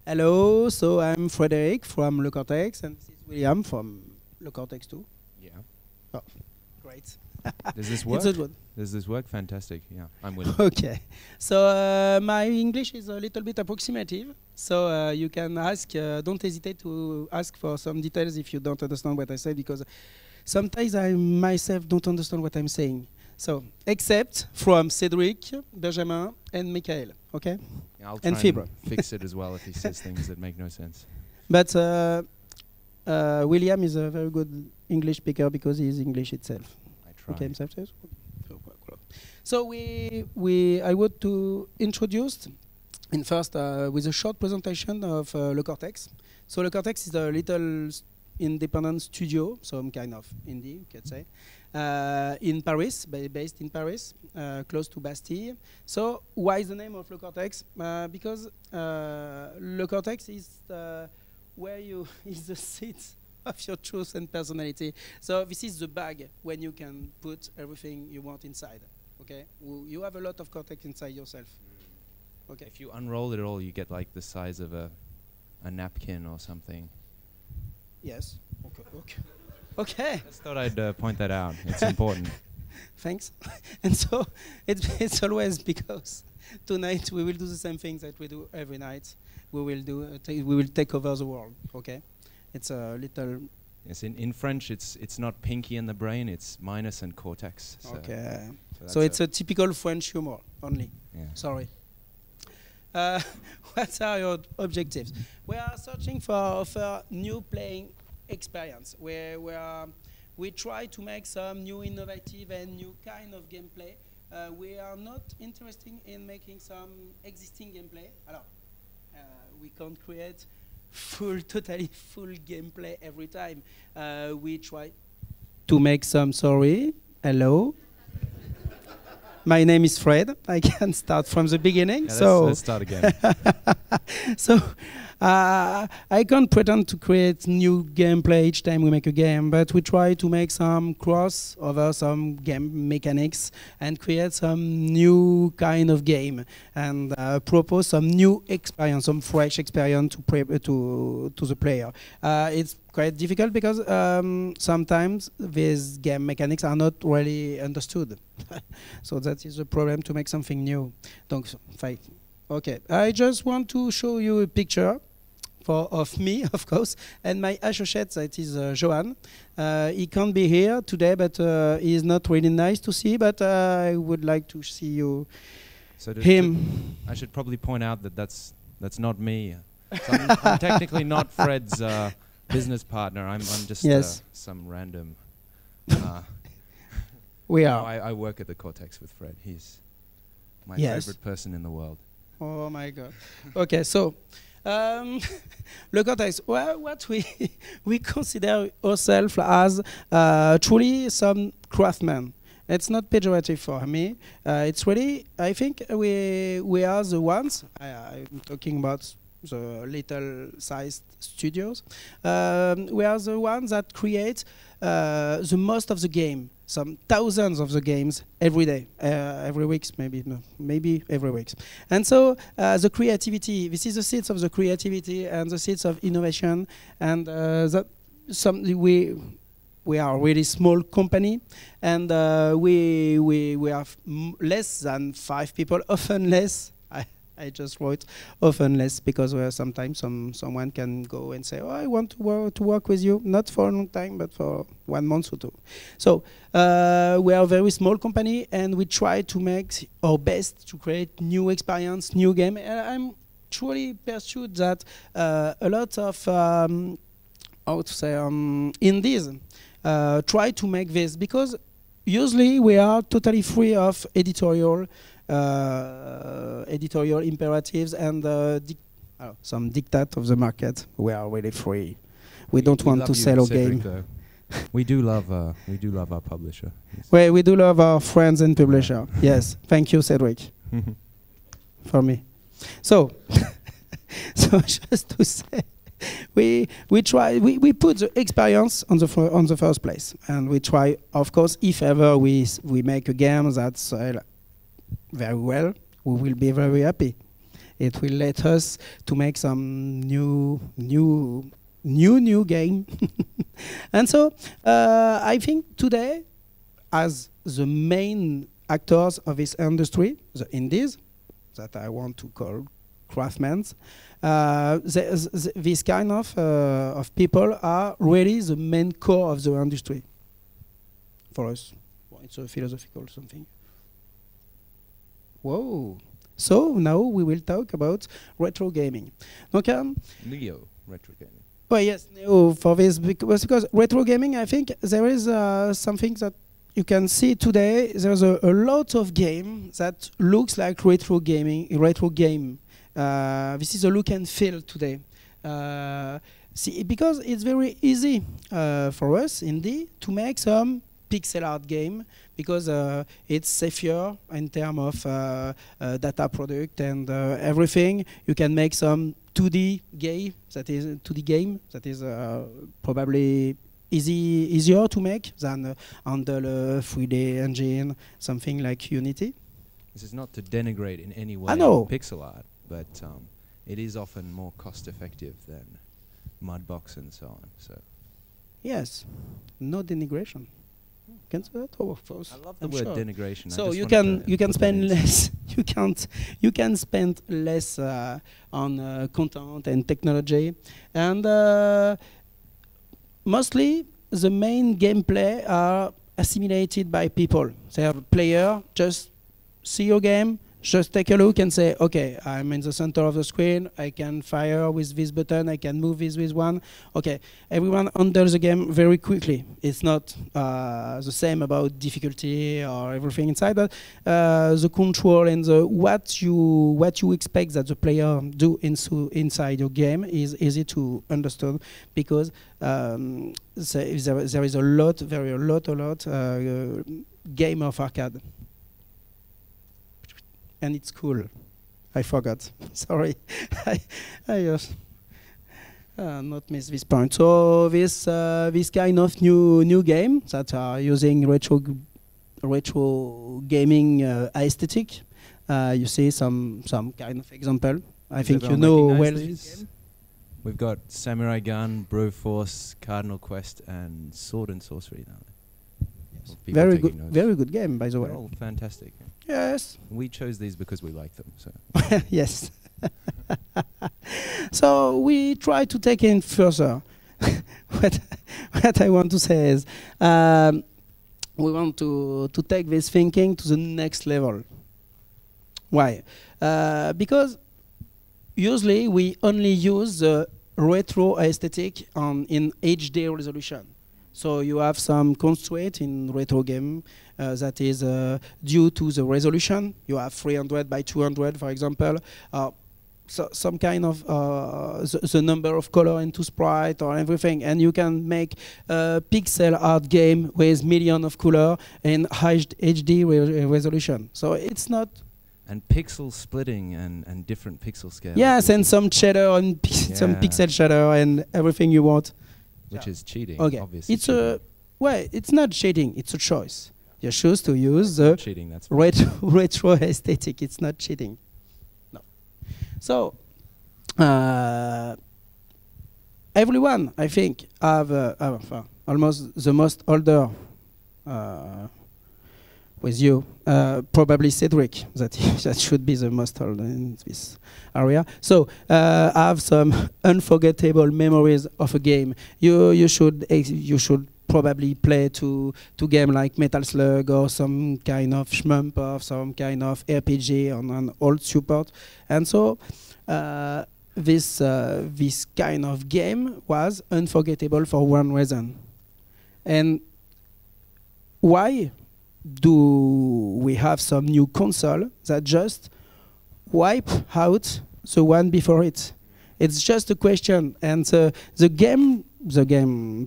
Hello, so I'm Frederic from Le Cortex, and this is William from Le Cortex too. Yeah. Oh, great. Does this work? It's a good. Does this work? Fantastic. Yeah, I'm William. Okay, so my English is a little bit approximative, so you can ask, don't hesitate to ask for some details if you don't understand what I say, because sometimes I myself don't understand what I'm saying. So, except from Cédric, Benjamin, and Michael, okay? Yeah, I'll And try Fibre. and fix it as well if he says things that make no sense. But William is a very good English speaker because he is English itself. I try. Okay, so I want to introduce, in first, with a short presentation of Le Cortex. So Le Cortex is a little independent studio, some kind of indie, you could say, in Paris, based in Paris, close to Bastille. So why is the name of Le Cortex? Because Le Cortex is where you is the seat of your truth and personality. So this is the bag when you can put everything you want inside. Okay, you have a lot of Cortex inside yourself. Okay. If you unroll it all, you get like the size of a napkin or something. Yes. Okay. Okay. Okay. I just thought I'd point that out. It's important. Thanks. And so it's always because tonight we will do the same things that we do every night. We will do we will take over the world. Okay. It's a little. Yes, in French, it's not Pinky and the Brain. It's Minus and Cortex. So Okay. so So it's a typical French humor only. yeah. Sorry. What are your objectives? We are searching for new playing experience where we try to make some new innovative and new kind of gameplay. We are not interested in making some existing gameplay. Alors, we can't create totally full gameplay every time. We try to make some, sorry, hello. My name is Fred. I can start from the beginning. Yeah, so let's start again. So I can't pretend to create new gameplay each time we make a game, but we try to make some cross over some game mechanics and create some new kind of game and propose some new experience, some fresh experience to the player. It's quite difficult because sometimes these game mechanics are not really understood. So that is a problem to make something new. Donc, fight. Okay, I just want to show you a picture of me, of course, and my associate, that is Johan. He can't be here today, but he is not really nice to see, but I would like to see you, So him. I should probably point out that that's not me. So I'm technically not Fred's business partner. I'm just Yes. some random. We No, are. I work at the Cortex with Fred. He's my Yes. favorite person in the world. Oh my God. Okay, so Le Cortex, what we consider ourselves as truly some craftsmen. It's not pejorative for me. It's really, I think we are the ones. I'm talking about the little-sized studios. We are the ones that create the most of the game. Some thousands of the games every day, every week, maybe every week. And so the creativity, this is the seeds of the creativity and the seeds of innovation. And that we are a really small company, and we have less than 5 people, often less. I just wrote often less because sometimes someone can go and say, oh, I want to work with you, not for a long time, but for 1 month or 2. So we are a very small company, and we try to make our best to create new experience, new game. And I'm truly persuaded that a lot of indies try to make this, because usually we are totally free of editorial imperatives and some diktat of the market. We are really free. We don't want to sell our game. We do love our publisher. Well, we do love our friends and publisher. Yes, thank you, Cedric, for me. So, so just to say, we put the experience on the first place, and we try, of course, if ever we make a game that's very well, we will be very happy. It will let us to make some new game. And so I think today, as the main actors of this industry, the indies, that I want to call craftsmen, this kind of people are really the main core of the industry for us. Well, it's a philosophical something. Whoa. So now we will talk about retro gaming. Okay. Neo retro gaming. Well, yes, Neo for this because retro gaming, I think there is something that you can see today. There's a lot of game that looks like retro gaming, this is a look and feel today. See, because it's very easy for us, indie, to make some pixel art game because it's safer in terms of data product and everything. You can make some 2D game that is probably easier to make than handle a 3D engine, something like Unity. This is not to denigrate in any way I know. pixel art, but it is often more cost-effective than Mudbox and so on. So yes, no denigration. Can say that? Oh, of course. I love the I'm word sure. denigration. So you can spend less. You can spend less on content and technology, and mostly the main gameplay are assimilated by people. They have a player just see your game, just take a look and say, okay, I'm in the center of the screen, I can fire with this button, I can move this with one. Okay, everyone handles the game very quickly. It's not the same about difficulty or everything inside, but the control and the what you expect that the player do inside your game is easy to understand because there is a lot game of arcade. And it's cool. I forgot. Sorry. I just not miss this point. So this kind of new game that are using retro gaming aesthetic. You see some kind of example. I think you know well this game. We've got Samurai Gun, Broforce, Cardinal Quest, and Sword and Sorcery now. Yes. Very good game, by the way. They're all fantastic. Yes. We chose these because we like them. So. Yes. So we try to take in further. what I want to say is we want to take this thinking to the next level. Why? Because usually we only use the retro aesthetic in HD resolution. So you have some constraint in retro game that is due to the resolution. You have 300 by 200, for example. So some kind of the number of color into sprite or everything, and you can make a pixel art game with millions of color in HD resolution. So it's not. And pixel splitting and different pixel scales. Yes, and some shader and some pixel shader and everything you want. Which is cheating, okay. Obviously. It's not cheating, it's a choice. You choose to use the retro aesthetic. It's not cheating. No. So, everyone, I think, have almost the most older with you, probably Cedric, that should be the most old in this area. So have some unforgettable memories of a game. You should probably play to game like Metal Slug or some kind of shmup or some kind of RPG on an old support. And so this kind of game was unforgettable for one reason. And why do we have some new console that just wipe out the one before it? It's just a question, and the game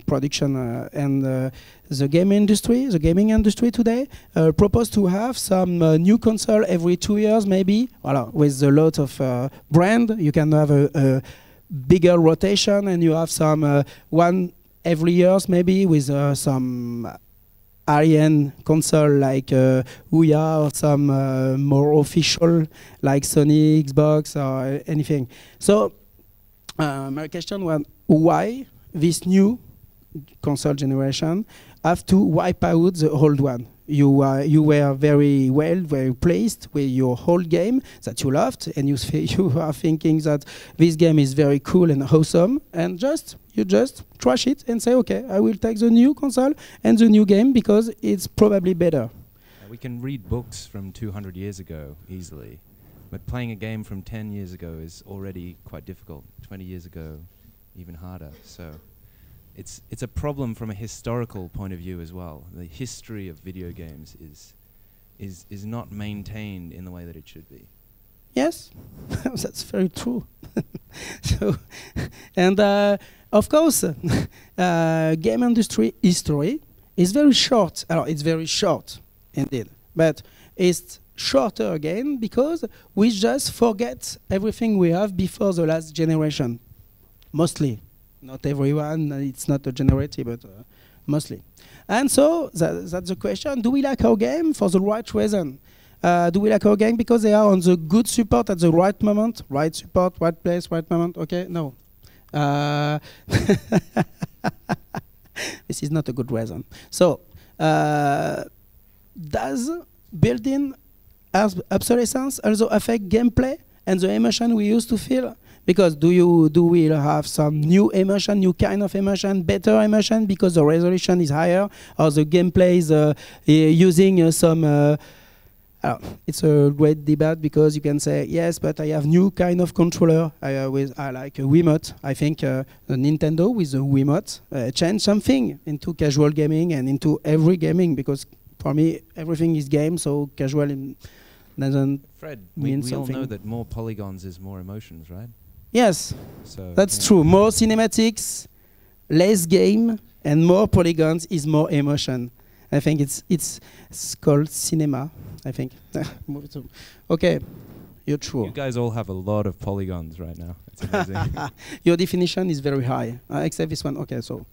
production and the gaming industry today propose to have some new console every 2 years, maybe. Voilà, with a lot of brand, you can have a bigger rotation, and you have some one every years, maybe with some high-end console like Ouya or some more official like Sony, Xbox, or anything. So my question was, why this new console generation have to wipe out the old one? You were very placed with your whole game that you loved, and you are thinking that this game is very cool and awesome, and you just trash it and say, okay, I will take the new console and the new game because it's probably better. We can read books from 200 years ago easily, but playing a game from 10 years ago is already quite difficult. 20 years ago, even harder. So it's a problem from a historical point of view as well. The history of video games is not maintained in the way that it should be. Yes, that's very true. So, and of course, game industry history is very short. It's very short indeed, but it's shorter again because we just forget everything we have before the last generation, mostly. Not everyone, it's not a generality, but mostly. And so that's the question, do we like our game for the right reason? Do we like our game because they are on the good support at the right moment? Right support, right place, right moment? Okay, no. This is not a good reason. So, does built-in obsolescence also affect gameplay and the emotion we used to feel? Because do we have some new emotion, new kind of emotion, better emotion because the resolution is higher, or the gameplay is using some. It's a great debate because you can say yes, but I have new kind of controller. I like a Wiimote. I think Nintendo with the Wiimote changed something into casual gaming and into every gaming, because for me everything is game, so casual doesn't Fred, mean we all something. know that more polygons is more emotions, right? Yes, So that's true. More cinematics, less game, and more polygons is more emotion. I think it's called cinema, I think. Okay, you're true. You guys all have a lot of polygons right now. It's amazing. Your definition is very high, except this one. Okay, so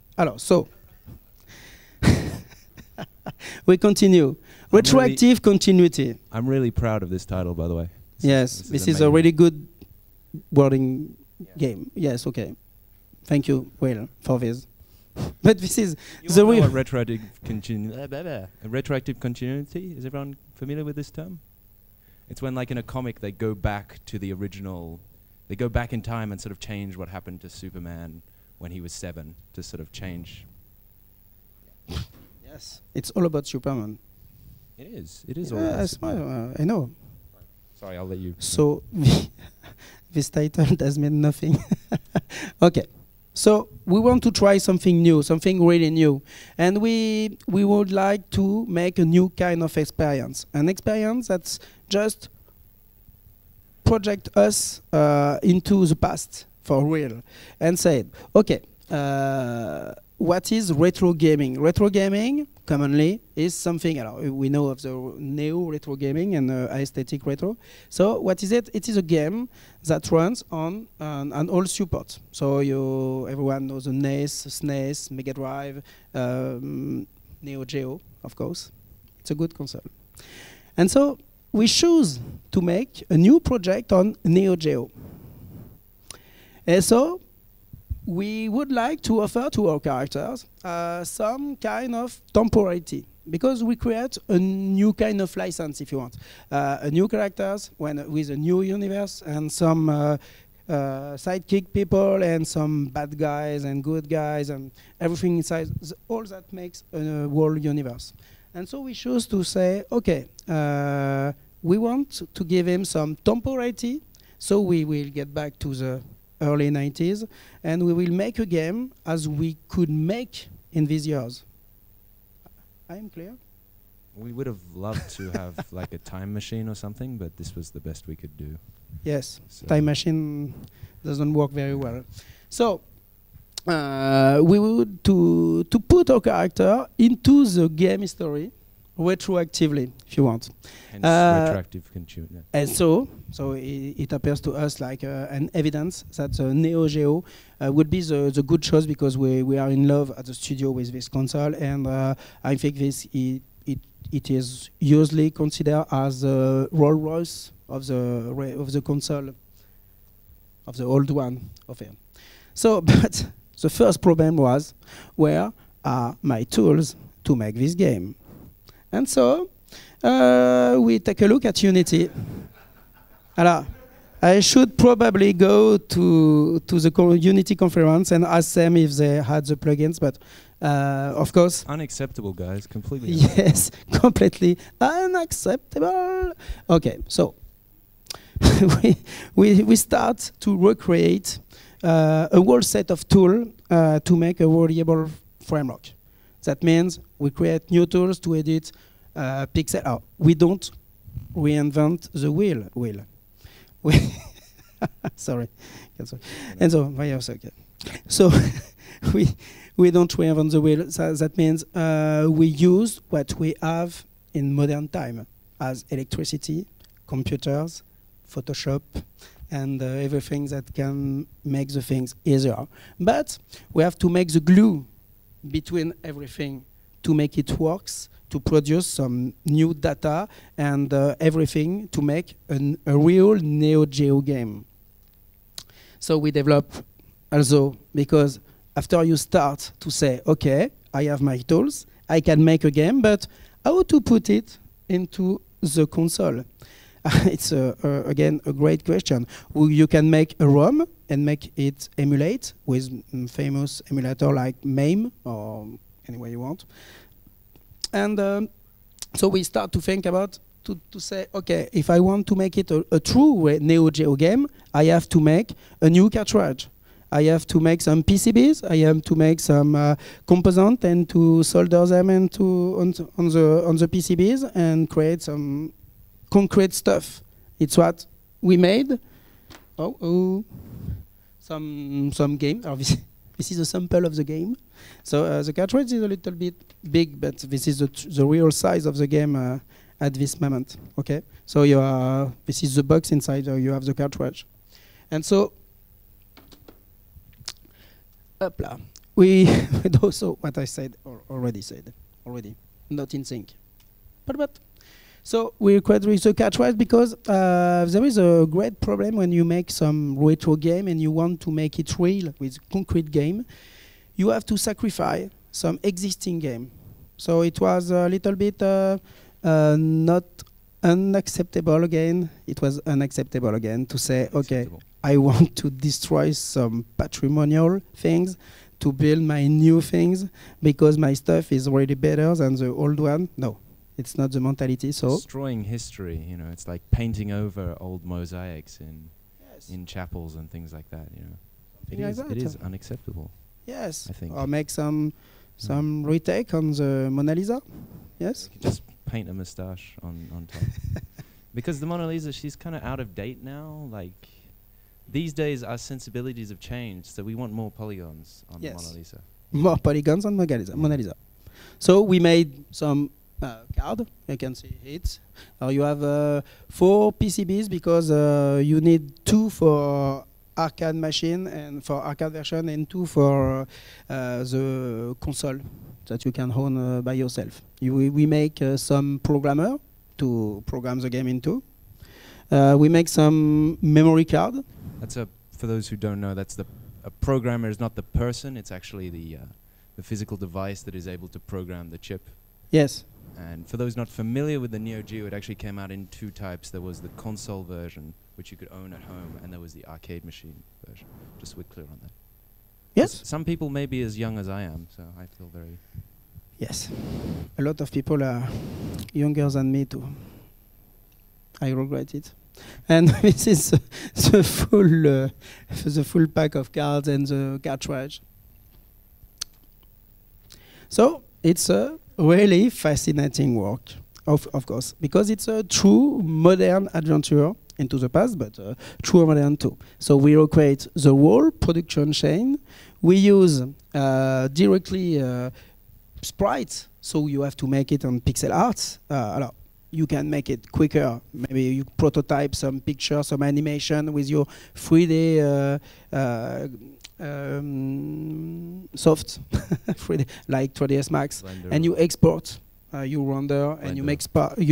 we continue. Retroactive continuity. I'm really proud of this title, by the way. This is a really good wording game. Yes, okay. Thank you, Will, for this. But this is the real retroactive continuity. Is everyone familiar with this term? It's when, like in a comic, they go back to the original. They go back in time and sort of change what happened to Superman when he was 7 to sort of change. Yes, it's all about Superman. It is. It is all about Superman. I know. Sorry, I'll let you. So this title does mean nothing. Okay. So we want to try something new, something really new. And we would like to make a new kind of experience. An experience that's just project us into the past for real. And say, okay, what is retro gaming? Retro gaming, commonly, is something, we know of the neo-retro gaming and aesthetic retro. So what is it? It is a game that runs on an old support. So everyone knows the NES, SNES, Mega Drive, Neo Geo, of course. It's a good console. And so we choose to make a new project on Neo Geo. And so we would like to offer to our characters some kind of temporality, because we create a new kind of license, if you want. A new characters with a new universe and some sidekick people and some bad guys and good guys and everything inside, all that makes a world universe. And so we choose to say, okay, we want to give him some temporality, so we will get back to the early 90s, and we will make a game as we could make in these years. I am clear? We would have loved to have like a time machine or something, but this was the best we could do. Yes, So time machine doesn't work very well. So we would to put our character into the game history retroactively, if you want. Hence retroactive compute. Yeah. And so it appears to us like an evidence that the Neo Geo would be the good choice, because we are in love at the studio with this console, and I think it is usually considered as the Rolls Royce of the console, of the old one of it. So, but the first problem was, where are my tools to make this game? And so we take a look at Unity. Alors, I should probably go to the Unity conference and ask them if they had the plugins, but of course. Unacceptable, guys. Completely. Yes, completely unacceptable. Okay, so we start to recreate a whole set of tools to make a variable framework. That means we create new tools to edit pixel. Oh, we don't reinvent the wheel. Sorry. And so, okay. So we don't reinvent the wheel. So that means we use what we have in modern time as electricity, computers, Photoshop, and everything that can make the things easier. But we have to make the glue between everything to make it works, to produce some new data, and everything to make a real Neo Geo game. So we develop also, because after you start to say, okay, I have my tools, I can make a game, but how to put it into the console? It's again a great question. You can make a ROM and make it emulate with famous emulator like MAME or any way you want. And so we start to think about to say, okay, if I want to make it a true Neo Geo game, I have to make a new cartridge. I have to make some PCBs. I have to make some components and to solder them into on the PCBs and create some concrete stuff. It's what we made. Some game. This is a sample of the game. So the cartridge is a little bit big, but this is the real size of the game at this moment. Okay. So this is the box inside. You have the cartridge, and so. We also what I said already, not in sync. But so we create the cartridge because there is a great problem when you make some retro game and you want to make it real with concrete game. You have to sacrifice some existing game. So it was a little bit not unacceptable again. It was unacceptable again to say, okay, I want to destroy some patrimonial things to build my new things because my stuff is already better than the old one. No, it's not the mentality. So destroying history, you know, it's like painting over old mosaics in chapels and things like that. You know, it is unacceptable. Yes, I think. Or make some retake on the Mona Lisa. Yes, just paint a moustache on top. Because the Mona Lisa, she's kind of out of date now. Like. These days, our sensibilities have changed, so we want more polygons on the Mona Lisa. More polygons on Mona Lisa. So we made some card. You can see it. You have 4 PCBs because you need 2 for arcade machine and for arcade version, and 2 for the console that you can own by yourself. We make some programmer to program the game into. We make some memory card. That's for those who don't know, that's a programmer is not the person, it's actually the physical device that is able to program the chip. Yes. And for those not familiar with the Neo Geo, it actually came out in 2 types. There was the console version, which you could own at home, and there was the arcade machine version. Just so we're clear on that. Yes. Some people may be as young as I am, so I feel very... Yes. A lot of people are younger than me too. I regret it. And this is the full pack of cards and the cartridge. So it's a really fascinating work, of course, because it's a true modern adventure into the past, but true modern too. So we recreate the whole production chain. We use directly sprites, so you have to make it on pixel art. Alors, you can make it quicker. Maybe you prototype some picture, some animation with your 3D soft, 3D, like 3ds Max, Blender. and you export, you render, and you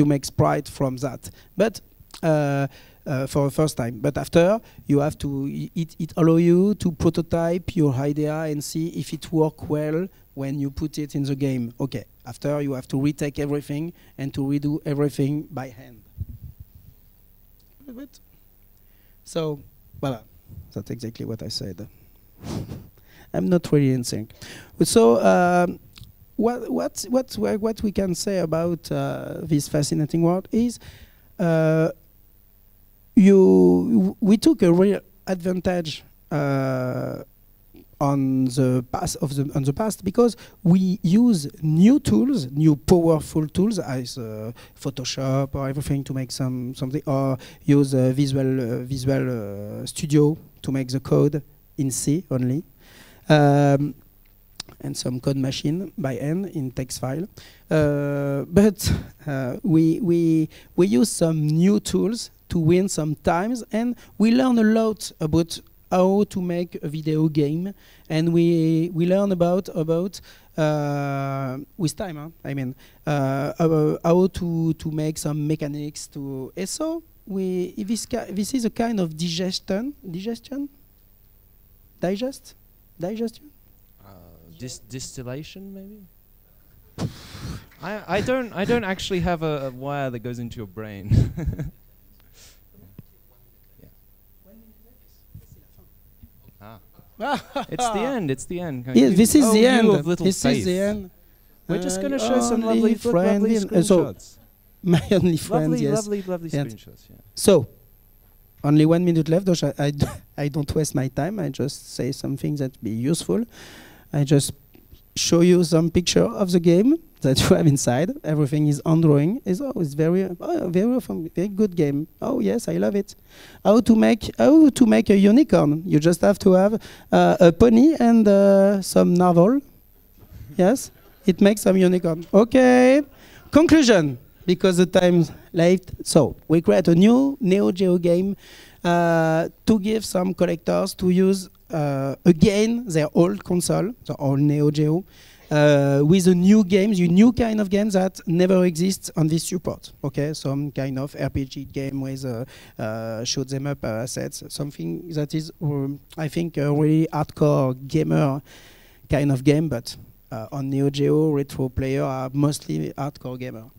make sprite from that. But for the first time. But after, you have to, it allow you to prototype your idea and see if it works well when you put it in the game. Okay, after you have to retake everything and to redo everything by hand. So, voilà, that's exactly what I said. I'm not really in sync. So, what we can say about this fascinating world is we took a real advantage on the past because we use new tools, new powerful tools as Photoshop or everything to make something, or use Visual Studio to make the code in C only, and some code machine by hand in text file. But we use some new tools to win sometimes, and we learn a lot about how to make a video game, and we learn about with time, huh? I mean, how to make some mechanics to. And so this is a kind of digestion. Distillation, maybe. I don't actually have a wire that goes into your brain. It's the end. It's the end. Yeah, this is the end. This is the end. We're just going to show some lovely screenshots. My only friend, yes. Lovely screenshots. Yeah. So, only 1 minute left. I don't waste my time. I just say something that be useful. I just show you some picture of the game that you have inside. Everything is on drawing. It's very good game. Oh yes, I love it. How to make a unicorn? You just have to have a pony and some narwhal. Yes, it makes some unicorn. Okay. Conclusion, because the time's late. So we create a new Neo Geo game to give some collectors to use again their old console, the old Neo Geo, with a new kind of game that never exists on this support. Okay, some kind of RPG game with shoot them up assets, something that is, I think, a really hardcore gamer kind of game, but on Neo Geo, retro players are mostly hardcore gamer.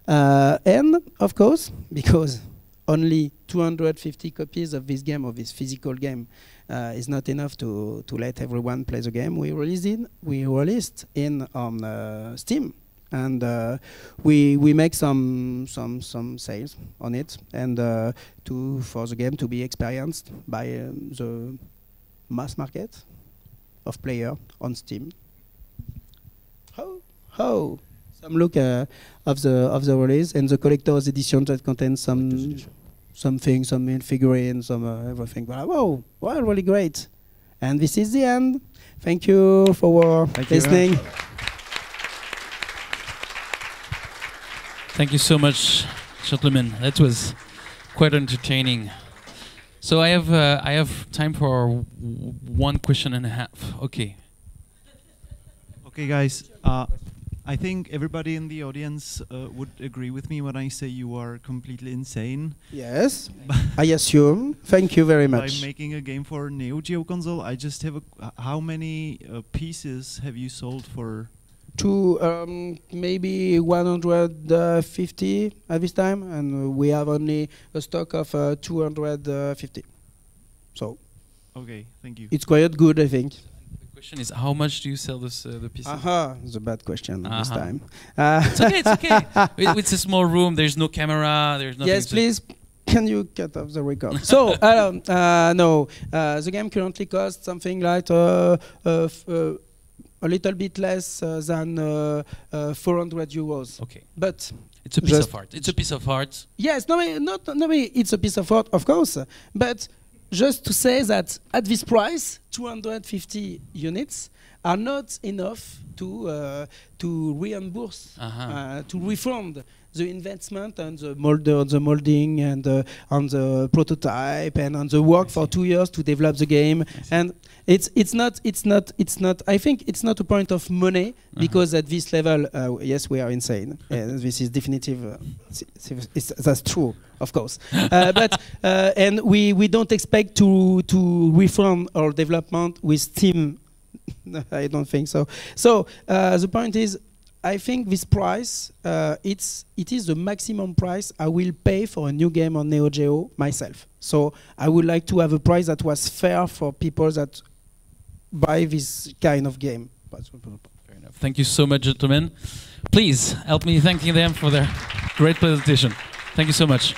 And of course, because only 250 copies of this game, of this physical game, is not enough to let everyone play the game. We released on Steam, and we make some sales on it, and for the game to be experienced by the mass market of player on Steam. How? Some look of the release and the collector's edition that contains some things, some figurines, some everything. But wow, really great. And this is the end. Thank you for listening. Thank you so much, gentlemen. That was quite entertaining. So I have time for 1 question and a half. Okay. Okay, guys. I think everybody in the audience would agree with me when I say you are completely insane. Yes, I assume. Thank you very much. By making a game for Neo Geo console, I just have how many pieces have you sold for? Maybe 150 at this time, and we have only a stock of 250. So. Okay, thank you. It's quite good, I think. Question is, how much do you sell the pieces? It's a bad question this time. It's okay. It's a small room. There's no camera. There's nothing. Yes, please. Can you cut off the record? So no, the game currently costs something like a little bit less than 400 euros. Okay. But it's a piece of art. It's a piece of art. Yes, it's a piece of art, of course, but. Just to say that at this price, 250 units, are not enough to reimburse, to refund the investment and the molding and on the prototype and on the work for 2 years to develop the game. And it's not. I think it's not a point of money, because at this level, yes, we are insane. This is definitive. That's true, of course. But and we don't expect to refund our development with Steam. I don't think so. So the point is, I think this price, it is the maximum price I will pay for a new game on Neo Geo myself. So I would like to have a price that was fair for people that buy this kind of game. Fair enough. Thank you so much, gentlemen. Please help me thanking them for their great presentation. Thank you so much.